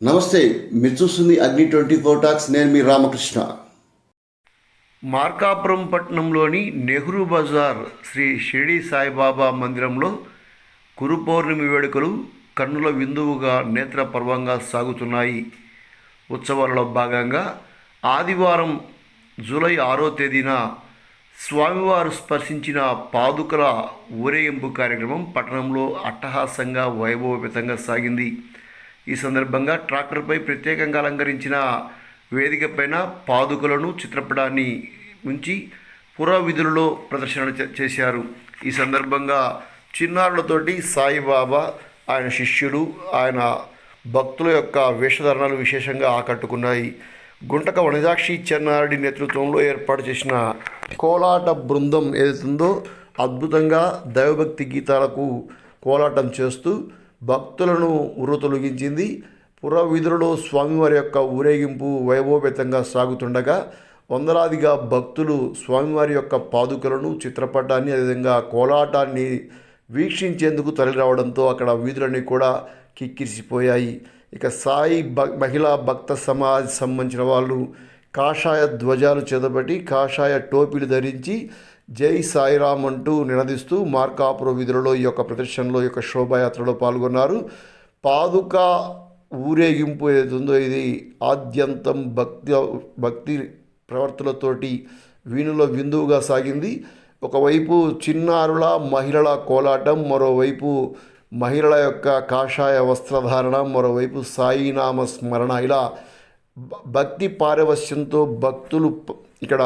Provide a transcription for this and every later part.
నమస్తే, మీరు చూస్తుంది అగ్ని 24 టాక్స్. నేను మీ రామకృష్ణ. మార్కాపురం పట్టణంలోని నెహ్రూ బజార్ శ్రీ షిరిడి సాయిబాబా మందిరంలో గురు పౌర్ణమి వేడుకలు కన్నుల విందువుగా నేత్రపర్వంగా సాగుతున్నాయి. ఉత్సవాలలో భాగంగా ఆదివారం జూలై 6వ తేదీన స్వామివారు స్పర్శించిన పాదుకల ఊరేగింపు కార్యక్రమం పట్టణంలో అట్టహాసంగా వైభవపేతంగా సాగింది. ఈ సందర్భంగా ట్రాక్టర్పై ప్రత్యేకంగా అలంకరించిన వేదికపైన పాదుకలను చిత్రపటాన్ని ఉంచి పురవీధులలో ప్రదర్శన చేశారు. ఈ సందర్భంగా చిన్నారులతోటి సాయిబాబా, ఆయన శిష్యులు, ఆయన భక్తుల యొక్క వేషధారణలు విశేషంగా ఆకట్టుకున్నాయి. గుంటక వనజాక్షి చెన్నారెడ్డి నేతృత్వంలో ఏర్పాటు చేసిన కోలాట బృందం ఏదైతుందో అద్భుతంగా దైవభక్తి గీతాలకు కోలాటం చేస్తూ భక్తులను ఉర్రతొలగించింది. పురవీధులలో స్వామివారి యొక్క ఊరేగింపు వైభవపేతంగా సాగుతుండగా వందలాదిగా భక్తులు స్వామివారి యొక్క పాదుకలను, చిత్రపటాన్ని, అదేవిధంగా కోలాటాన్ని వీక్షించేందుకు తరలిరావడంతో అక్కడ వీధులన్నీ కూడా కిక్కిరిసిపోయాయి. ఇక సాయి మహిళా భక్త సమాజ్ సంబంధించిన వాళ్ళు కాషాయ ధ్వజాలు చేతబట్టి కాషాయ టోపీలు ధరించి జై సాయిరామ్ అంటూ నినదిస్తూ మార్కాపురం వీధులలో ఈ యొక్క ప్రదర్శనలో ఈ యొక్క శోభాయాత్రలో పాల్గొన్నారు. పాదుక ఊరేగింపు ఏదైతుందో ఇది ఆద్యంతం భక్తి ప్రవర్తులతోటి వీణుల విందువుగా సాగింది. ఒకవైపు చిన్నారుల మహిళల కోలాటం, మరోవైపు మహిళల యొక్క కాషాయ వస్త్రధారణ, మరోవైపు సాయినామ స్మరణ, ఇలా భక్తి పారవశ్యంతో భక్తులు ఇక్కడ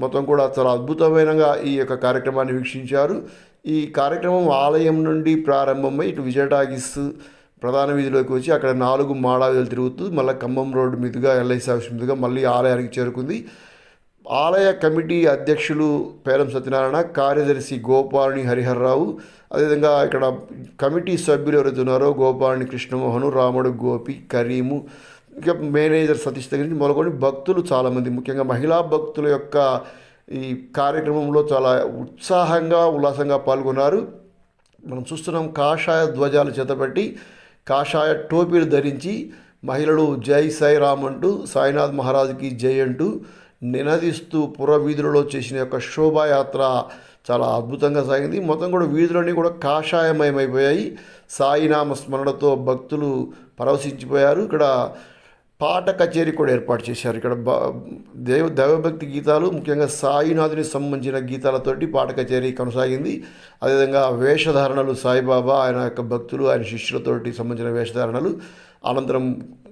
మొత్తం కూడా చాలా అద్భుతమైనగా ఈ యొక్క కార్యక్రమాన్ని వీక్షించారు. ఈ కార్యక్రమం ఆలయం నుండి ప్రారంభమై ఇటు విజయటాగిస్ ప్రధాన వీధిలోకి వచ్చి అక్కడ 4 మాడాలు తిరుగుతూ మళ్ళీ ఖమ్మం రోడ్డు మీదుగా ఎల్ఐసి ఆఫీస్ మీదుగా మళ్ళీ ఆలయానికి చేరుకుంది. ఆలయ కమిటీ అధ్యక్షులు పేరం సత్యనారాయణ, కార్యదర్శి గోపాలని హరిహర్రావు, అదేవిధంగా ఇక్కడ కమిటీ సభ్యులు ఎవరైతే ఉన్నారో గోపాలని కృష్ణమోహను, రాముడు గోపి, కరీము, ఇక మేనేజర్ సతీష్ దగ్గర నుంచి మొదలుకొని భక్తులు చాలామంది, ముఖ్యంగా మహిళా భక్తుల యొక్క ఈ కార్యక్రమంలో చాలా ఉత్సాహంగా ఉల్లాసంగా పాల్గొన్నారు. మనం చూస్తున్నాం కాషాయ ధ్వజాలు చేతబట్టి కాషాయ టోపీలు ధరించి మహిళలు జై సాయిరామ్ అంటూ, సాయినాథ్ మహారాజుకి జై అంటూ నినదిస్తూ పురవీధులలో చేసిన యొక్క శోభాయాత్ర చాలా అద్భుతంగా సాగింది. మొత్తం కూడా వీధులన్నీ కూడా కాషాయమయమైపోయాయి. సాయినామ స్మరణతో భక్తులు పరవశించిపోయారు. ఇక్కడ పాట కచేరీ కూడా ఏర్పాటు చేశారు. ఇక్కడ దైవభక్తి గీతాలు, ముఖ్యంగా సాయినాథునికి సంబంధించిన గీతాలతోటి పాట కచేరీ కొనసాగింది. అదేవిధంగా వేషధారణలు, సాయిబాబా, ఆయన యొక్క భక్తులు, ఆయన శిష్యులతోటి సంబంధించిన వేషధారణలు, అనంతరం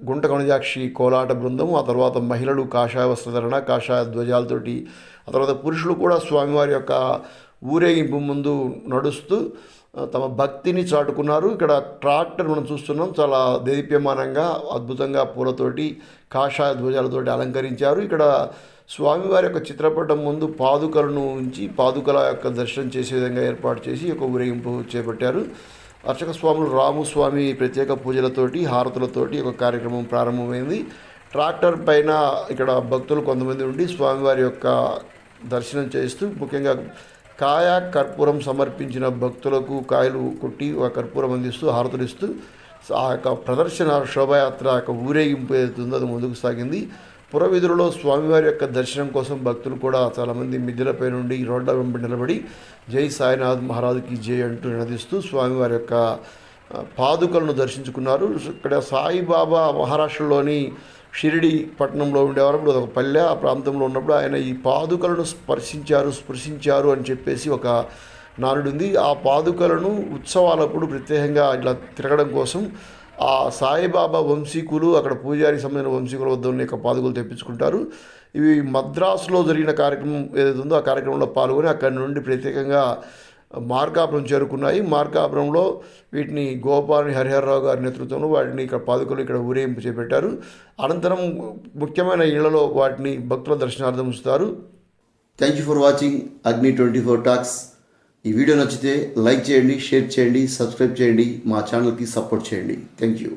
గుంట కొనజాక్షి కోలాట బృందం, ఆ తర్వాత మహిళలు కాషాయ వస్త్రధారణ, కాషాయ ధ్వజాలతోటి, ఆ తర్వాత పురుషులు కూడా స్వామివారి యొక్క ఊరేగింపు ముందు నడుస్తూ తమ భక్తిని చాటుకున్నారు. ఇక్కడ ట్రాక్టర్ మనం చూస్తున్నాం, చాలా దేదీప్యమానంగా అద్భుతంగా పూలతోటి కాషాయ ధ్వజాలతోటి అలంకరించారు. ఇక్కడ స్వామివారి యొక్క చిత్రపటం ముందు పాదుకలను ఉంచి పాదుకల యొక్క దర్శనం చేసే విధంగా ఏర్పాటు చేసి ఒక ఊరేగింపు చేపట్టారు. అర్చక స్వాములు రాముస్వామి ప్రత్యేక పూజలతోటి హారతులతోటి ఒక కార్యక్రమం ప్రారంభమైంది. ట్రాక్టర్ పైన ఇక్కడ భక్తులు కొంతమంది ఉండి స్వామివారి యొక్క దర్శనం చేస్తూ, ముఖ్యంగా కాయ కర్పూరం సమర్పించిన భక్తులకు కాయలు కొట్టి ఒక కర్పూరం అందిస్తూ హారతులు ఇస్తూ ఆ యొక్క ప్రదర్శన శోభాయాత్ర యొక్క ఊరేగింపు ఏదైతుందో అది ముందుకు సాగింది. పురవీధులలో స్వామివారి యొక్క దర్శనం కోసం భక్తులు కూడా చాలామంది మిద్దెలపై నుండి రోడ్ల వెంబడి నిలబడి జై సాయినాథ్ మహారాజుకి జై అంటూ నినదిస్తూ స్వామివారి యొక్క పాదుకలను దర్శించుకున్నారు. ఇక్కడ సాయిబాబా మహారాష్ట్రలోని షిరిడి పట్టణంలో ఉండేవారు. ఇప్పుడు ఒక పల్లె ఆ ప్రాంతంలో ఉన్నప్పుడు ఆయన ఈ పాదుకలను స్పృశించారు అని చెప్పేసి ఒక నానుడు ఉంది. ఆ పాదుకలను ఉత్సవాలప్పుడు ప్రత్యేకంగా ఇట్లా తిరగడం కోసం ఆ సాయిబాబా వంశీకులు, అక్కడ పూజారికి సంబంధించిన వంశీకుల వద్ద ఉన్న యొక్క పాదుకలు తెప్పించుకుంటారు. ఇవి మద్రాసులో జరిగిన కార్యక్రమం ఏదైతే ఉందో ఆ కార్యక్రమంలో పాల్గొని అక్కడి నుండి ప్రత్యేకంగా మార్కాపురం చేరుకున్నాయి. మార్కాపురంలో వీటిని గోపాలని హరిహర్రావు గారి నేతృత్వంలో వాటిని ఇక్కడ పాదుకలు ఇక్కడ ఊరేగింపు చేపట్టారు. అనంతరం ముఖ్యమైన ఇళ్లలో వాటిని భక్తుల దర్శనార్థం ఉంచుతారు. థ్యాంక్ యూ ఫర్ వాచింగ్ అగ్ని 24 టాక్స్. ఈ వీడియో నచ్చితే లైక్ చేయండి, షేర్ చేయండి, సబ్స్క్రైబ్ చేయండి, మా ఛానల్కి సపోర్ట్ చేయండి. Thank you.